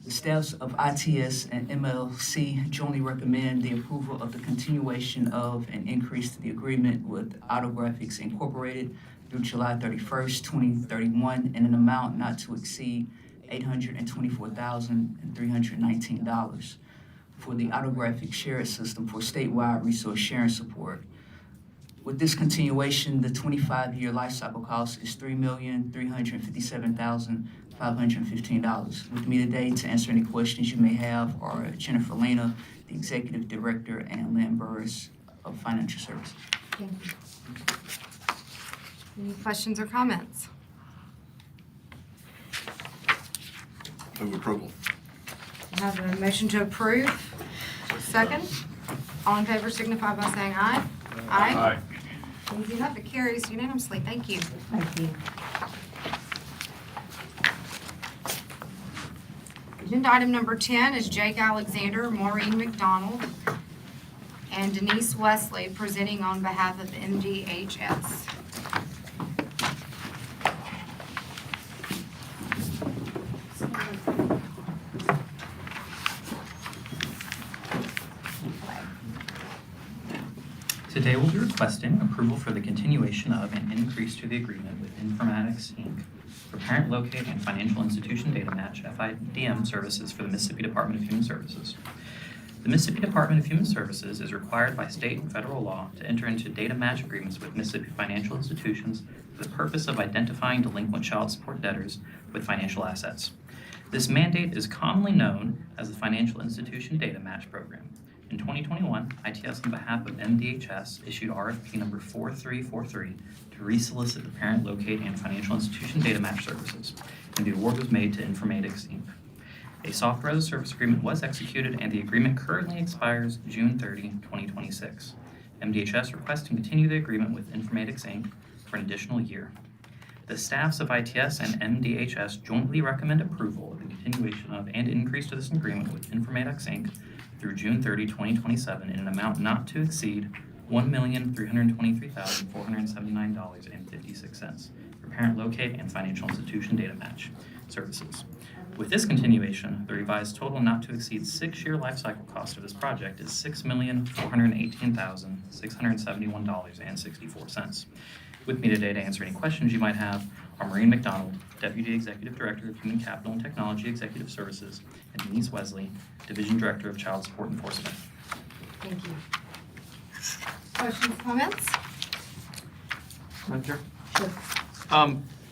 The staffs of ITS and MLC jointly recommend the approval of the continuation of an increase to the agreement with Autographics Incorporated through July 31st, 2031, in an amount not to exceed $824,319 for the Autographic Share System for statewide resource sharing support. With this continuation, the 25-year lifecycle cost is $3,357,515. With me today to answer any questions you may have are Jennifer Lena, the Executive Director, and Lynn Burris of Financial Services. Thank you. Any questions or comments? Move approval. I have a motion to approve. Second. All in favor signify by saying aye. Aye. Easy enough, it carries unanimously. Thank you. Thank you. Agenda item number 10 is Jake Alexander, Maureen McDonald, and Denise Wesley presenting on behalf of MDHS. Today we'll be requesting approval for the continuation of and increase to the agreement with Informatics, Inc. for parent locate and financial institution data match FIDM services for the Mississippi Department of Human Services. The Mississippi Department of Human Services is required by state and federal law to enter into data match agreements with Mississippi financial institutions for the purpose of identifying delinquent child support debtors with financial assets. This mandate is commonly known as the Financial Institution Data Match Program. In 2021, ITS on behalf of MDHS issued RFP number 4343 to resolicit the parent locate and financial institution data match services, and the award was made to Informatics, Inc. A software as a service agreement was executed, and the agreement currently expires June 30, 2026. MDHS requests to continue the agreement with Informatics, Inc. for an additional year. The staffs of ITS and MDHS jointly recommend approval of the continuation of and increase to this agreement with Informatics, Inc. through June 30, 2027 in an amount not to exceed $1,323,479.56 for parent locate and financial institution data match services. With this continuation, the revised total not to exceed 6-year life cycle cost of this project is $6,418,671.64. With me today to answer any questions you might have are Maureen McDonald, Deputy Executive Director of Human Capital and Technology Executive Services, and Denise Wesley, Division Director of Child Support Enforcement. Thank you. Questions, comments? Madam Chair?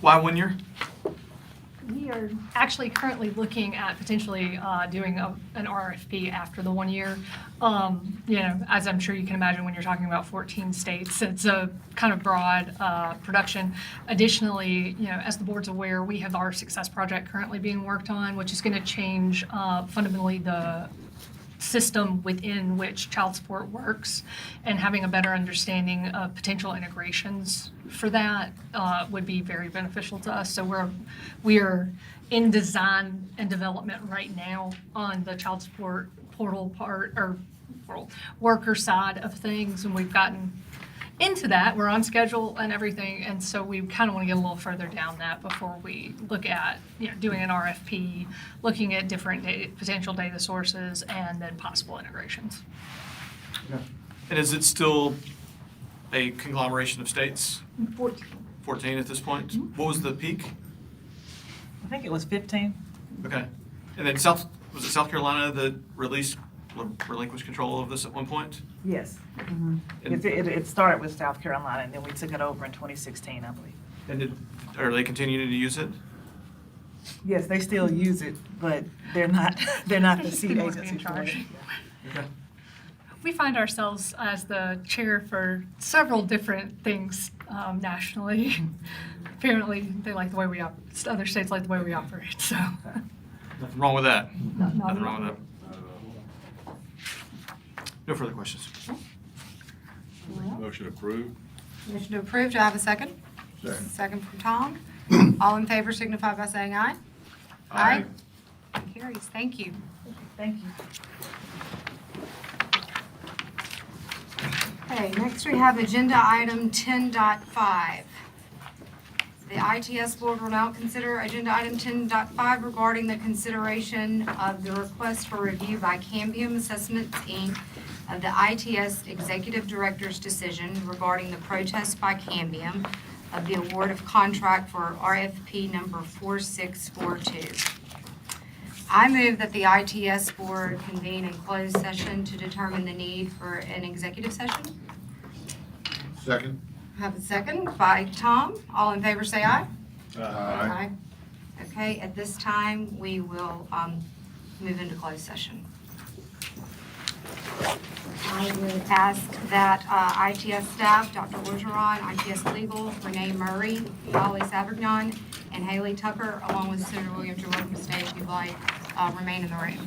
Why 1 year? We are actually currently looking at potentially doing an RFP after the 1 year. As I'm sure you can imagine, when you're talking about 14 states, it's a kind of broad production. Additionally, as the board's aware, we have our Success Project currently being worked on, which is going to change fundamentally the system within which child support works, and having a better understanding of potential integrations for that would be very beneficial to us. So we are in design and development right now on the child support portal part, or worker side of things, and we've gotten into that. We're on schedule and everything, and so we kind of want to get a little further down that before we look at doing an RFP, looking at different potential data sources, and then possible integrations. And is it still a conglomeration of states? 14. 14 at this point? What was the peak? I think it was 15. Okay. And then was it South Carolina that relinquished control of this at one point? Yes. And- It started with South Carolina, and then we took it over in 2016, I believe. And are they continuing to use it? Yes, they still use it, but they're not the seat They must be agency in for charge. it. Okay. We find ourselves as the chair for several different things nationally. Apparently, they like the way we operate. Other states like the way we operate, so. Nothing wrong with that. Not Nothing at wrong all. with that. No further questions. Motion approved. Motion to approve. Do I have a second? Second. Second from Tom. All in favor signify by saying aye. Aye. Carries. Thank you. Thank you. Okay, next we have agenda item 10.5. The ITS board will now consider agenda item 10.5 regarding the consideration of the request for review by Cambium Assessments, Inc. of the ITS Executive Director's decision regarding the protest by Cambium of the award of contract for RFP number 4642. I move that the ITS board convene in closed session to determine the need for an executive session. Second. Have a second by Tom. All in favor say aye. Aye. Okay, at this time, we will move into closed session. I would ask that ITS staff, Dr. Orgeron, ITS Legal, Renee Murray, Holly Savignon, and Haley Tucker, along with Senator Williams, you're welcome to stay if you'd like, remain in the room.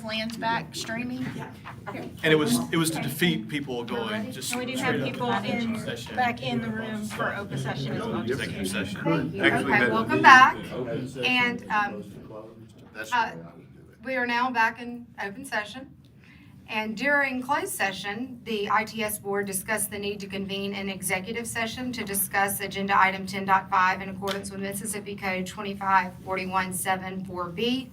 plans back streaming? And it was to defeat people going just And we do straight have up people into session. back in the room for open session as well. Executive session. Okay, welcome back. And we are now back in open session. And during closed session, the ITS Board discussed the need to convene an executive session to discuss Agenda Item 10.5 in accordance with Mississippi Code 254174B,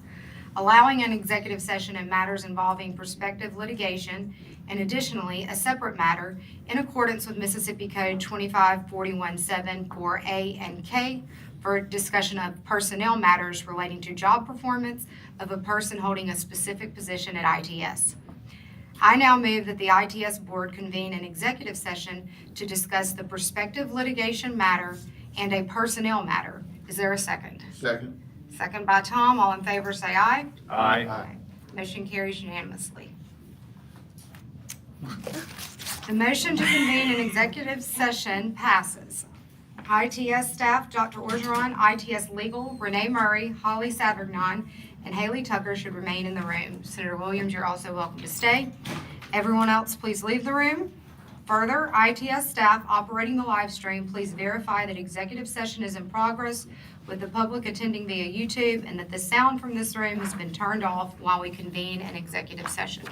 allowing an executive session in matters involving prospective litigation, and additionally, a separate matter in accordance with Mississippi Code 254174A and K for discussion of personnel matters relating to job performance of a person holding a specific position at ITS. I now move that the ITS Board convene an executive session to discuss the prospective litigation matter and a personnel matter. Is there a second? Second. Second by Tom. All in favor, say aye. Aye. Motion carries unanimously. The motion to convene an executive session passes. ITS staff, Dr. Orgeron, ITS legal, Renee Murray, Holly Savignon, and Haley Tucker should remain in the room. Senator Williams, you're also welcome to stay. Everyone else, please leave the room. Further, ITS staff operating the live stream, please verify that executive session is in progress with the public attending via YouTube and that the sound from this room has been turned off while we convene an executive session.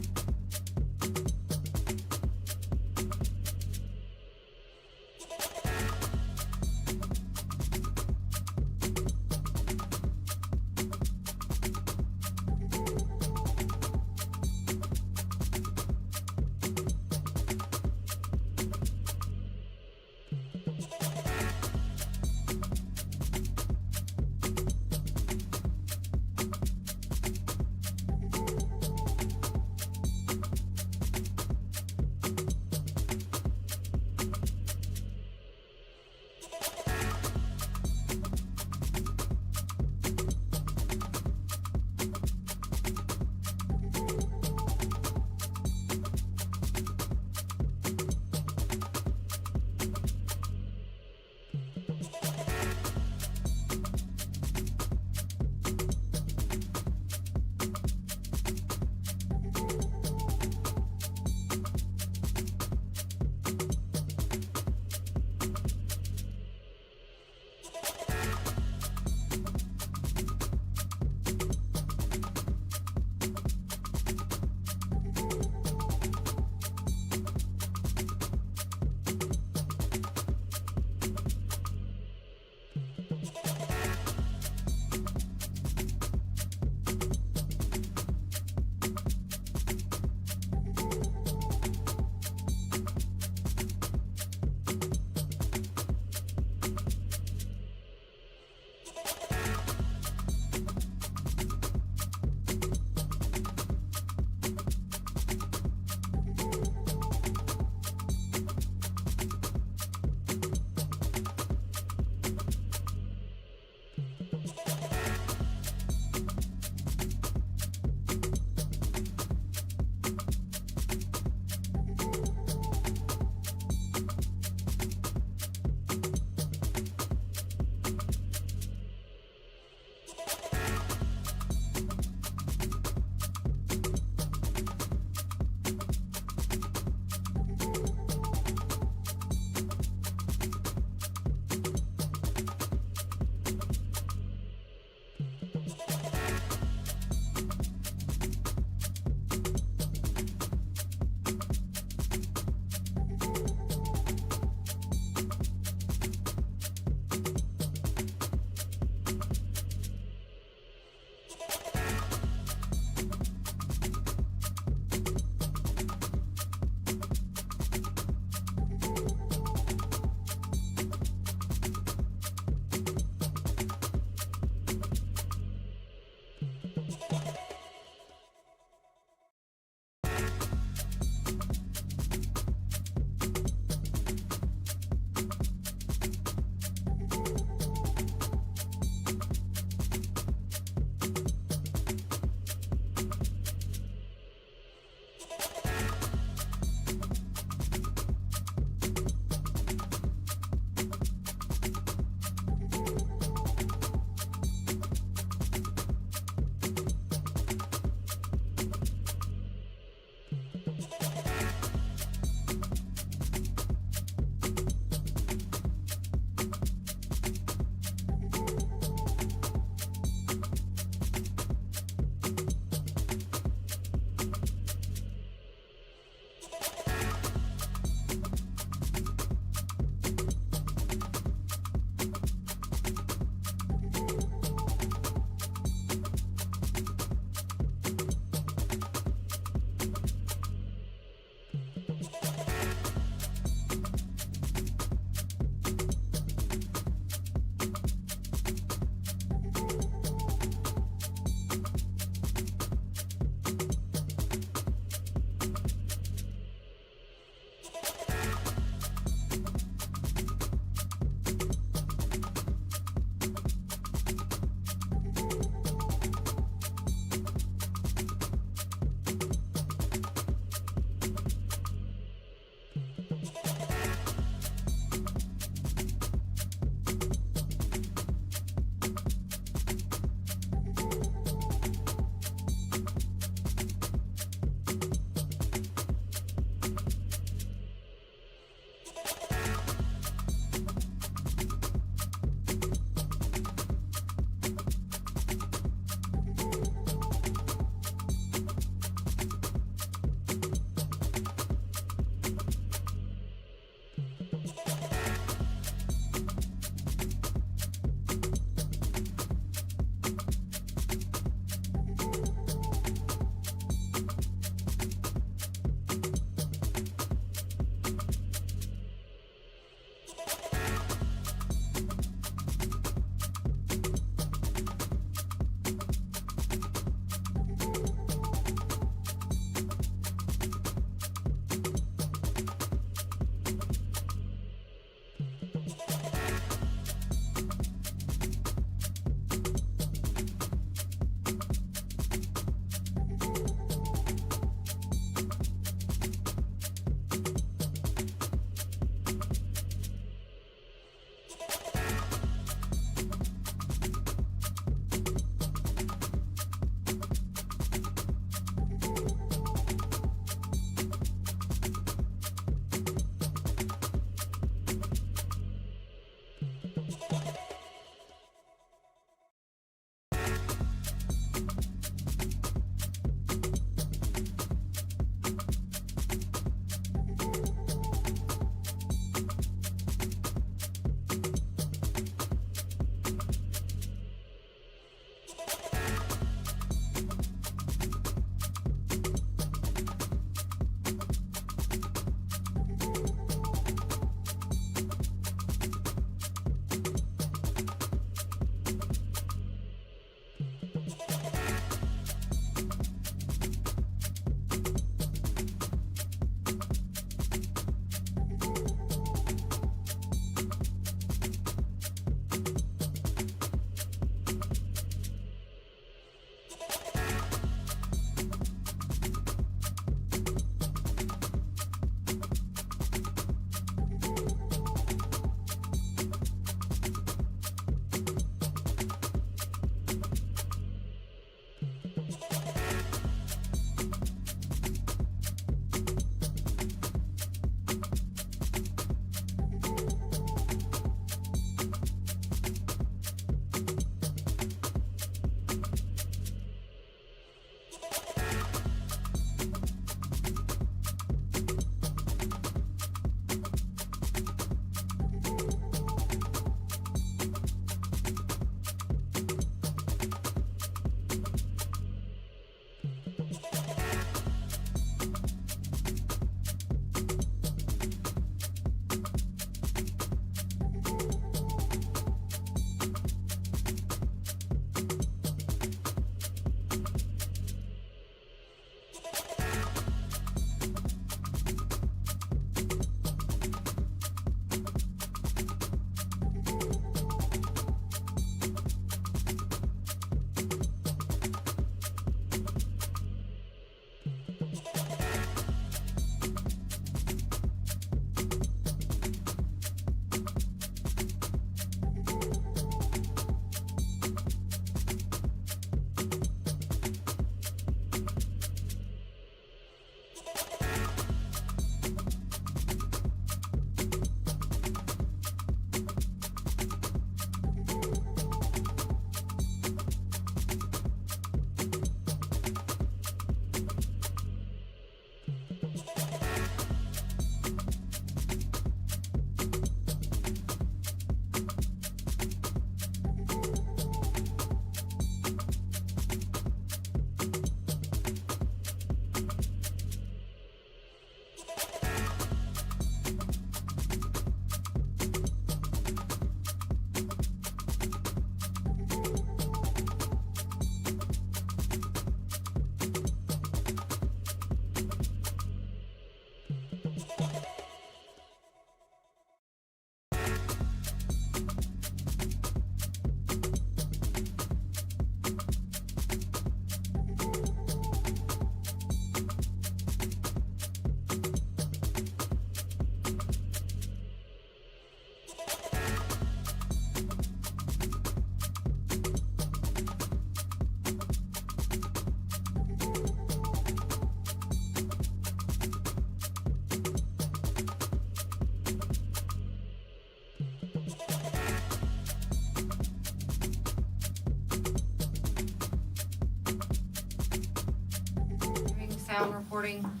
town reporting?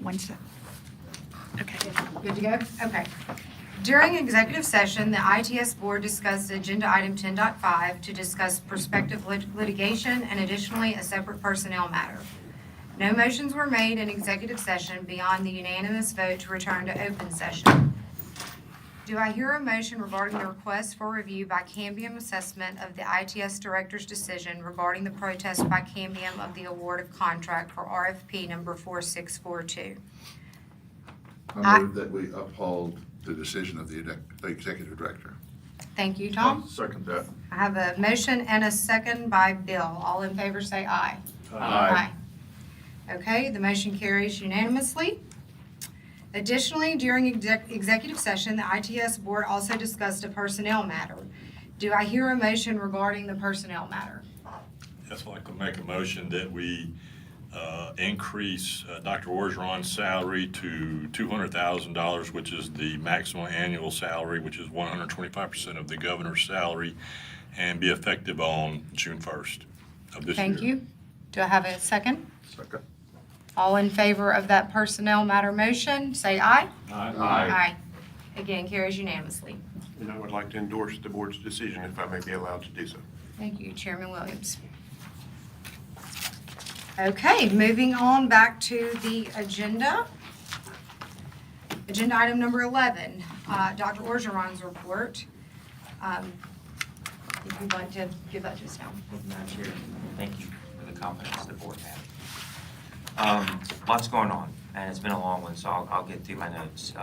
Wednesday. Okay. Good to go? Okay. During executive session, the ITS Board discussed Agenda Item 10.5 to discuss prospective litigation and additionally a separate personnel matter. No motions were made in executive session beyond the unanimous vote to return to open session. Do I hear a motion regarding the request for review by Cambium assessment of the ITS Director's decision regarding the protest by Cambium of the award of contract for RFP number 4642? I move that we uphold the decision of the executive director. Thank you, Tom. Second that. I have a motion and a second by Bill. All in favor say aye. Aye. Okay, the motion carries unanimously. Additionally, during executive session, the ITS Board also discussed a personnel matter. Do I hear a motion regarding the personnel matter? Yes, I'd like to make a motion that we increase Dr. Orgeron's salary to $200,000, which is the maximum annual salary, which is 125% of the governor's salary, and be effective on June 1st of this year. Thank you. Do I have a second? Second. All in favor of that personnel matter motion, say aye. Aye. Again, carries unanimously. And I would like to endorse the board's decision if I may be allowed to do so. Thank you, Chairman Williams. Okay, moving on back to the agenda. Agenda item number 11, Dr. Orgeron's report. If you'd like to give that to us now. Madam Chair, thank you for the confidence the board has. Lots going on, and it's been a long one, so I'll get through my notes.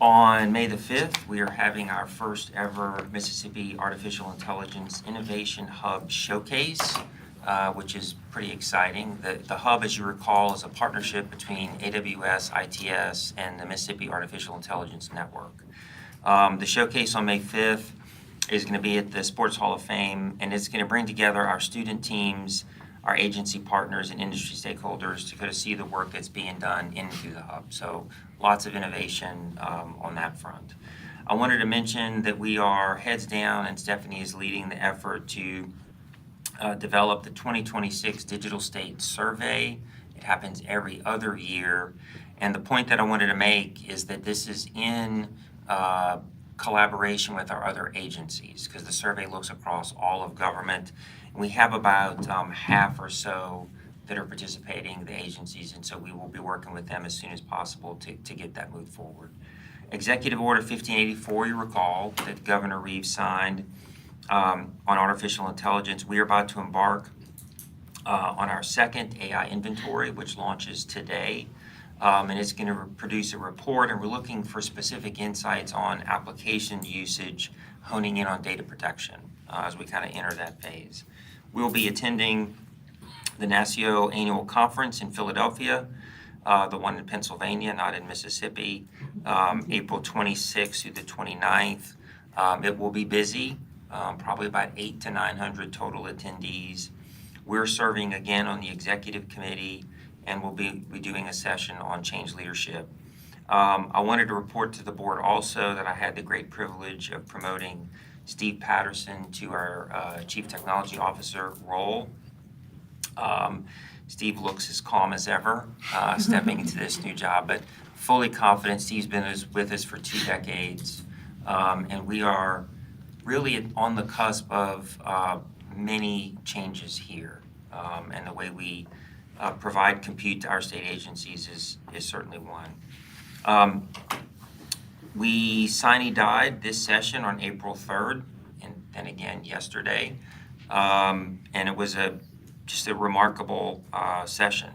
On May the 5th, we are having our first ever Mississippi Artificial Intelligence Innovation Hub Showcase, which is pretty exciting. The hub, as you recall, is a partnership between AWS, ITS, and the Mississippi Artificial Intelligence Network. The showcase on May 5th is going to be at the Sports Hall of Fame, and it's going to bring together our student teams, our agency partners, and industry stakeholders to kind of see the work that's being done in and through the hub. So lots of innovation on that front. I wanted to mention that we are heads down, and Stephanie is leading the effort to develop the 2026 Digital State Survey. It happens every other year. And the point that I wanted to make is that this is in collaboration with our other agencies, because the survey looks across all of government. And we have about half or so that are participating, the agencies, and so we will be working with them as soon as possible to get that moved forward. Executive Order 1584, you recall, that Governor Reeves signed on artificial intelligence. We are about to embark on our second AI inventory, which launches today. And it's going to produce a report, and we're looking for specific insights on application usage, honing in on data protection as we kind of enter that phase. We'll be attending the NASCIO annual conference in Philadelphia, the one in Pennsylvania, not in Mississippi, April 26th through the 29th. It will be busy, probably about 800 to 900 total attendees. We're serving again on the executive committee, and we'll be doing a session on change leadership. I wanted to report to the board also that I had the great privilege of promoting Steve Patterson to our Chief Technology Officer role. Steve looks as calm as ever stepping into this new job, but fully confident. Steve's been with us for 2 decades, and we are really on the cusp of many changes here, and the way we provide compute to our state agencies is certainly one. We died this session on April 3rd, and then again yesterday, and it was just a remarkable session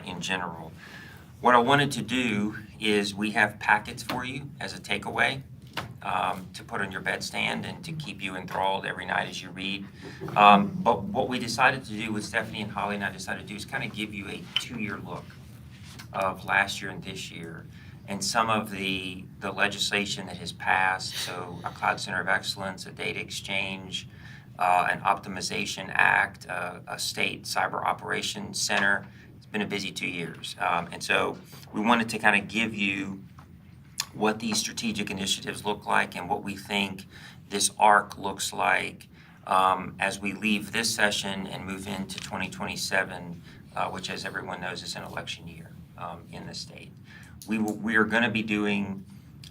in general. What I wanted to do is we have packets for you as a takeaway to put on your bedstand and to keep you enthralled every night as you read. But what we decided to do with Stephanie and Holly and I decided to do is kind of give you a 2-year look of last year and this year, and some of the legislation that has passed. So a Cloud Center of Excellence, a data exchange, an optimization act, a state cyber operations center. It's been a busy 2 years. And so we wanted to kind of give you what these strategic initiatives look like and what we think this arc looks like as we leave this session and move into 2027 which, as everyone knows, is an election year in the state. We are going to be doing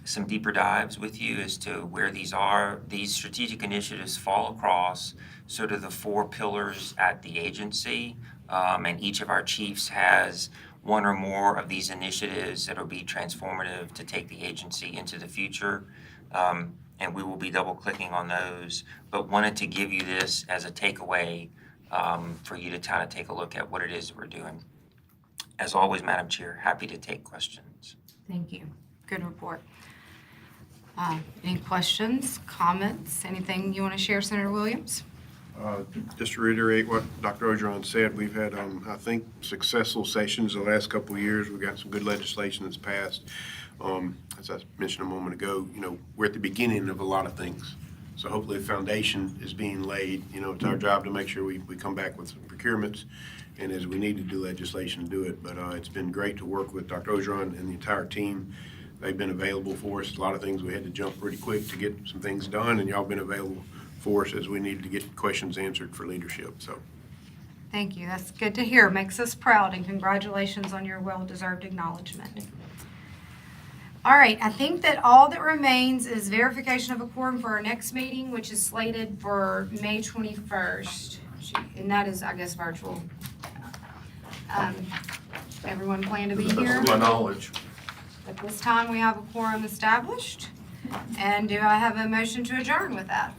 some deeper dives with you as to where these strategic initiatives fall across sort of the 4 pillars at the agency, and each of our chiefs has one or more of these initiatives that will be transformative to take the agency into the future. And we will be double clicking on those, but wanted to give you this as a takeaway for you to kind of take a look at what it is that we're doing. As always, Madam Chair, happy to take questions. Thank you. Good report. Any questions, comments, anything you want to share, Senator Williams? Just to reiterate what Dr. Ogeron said, we've had, I think, successful sessions the last couple of years. We've got some good legislation that's passed. As I mentioned a moment ago, we're at the beginning of a lot of things. So hopefully the foundation is being laid. It's our job to make sure we come back with some procurements, and as we need to do legislation, do it. But it's been great to work with Dr. Ogeron and the entire team. They've been available for us. A lot of things we had to jump pretty quick to get some things done, and y'all been available for us as we needed to get questions answered for leadership. So Thank you. That's good to hear. Makes us proud, and congratulations on your well-deserved acknowledgement. All right, I think that all that remains is verification of a quorum for our next meeting, which is slated for May 21st. And that is, I guess, virtual. Everyone plan to be here? To my knowledge. At this time, we have a quorum established. And do I have a motion to adjourn with that?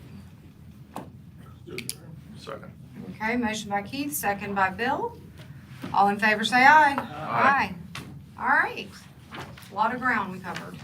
Second. Okay, motion by Keith, second by Bill. All in favor, say aye. Aye. All right. A lot of ground we covered.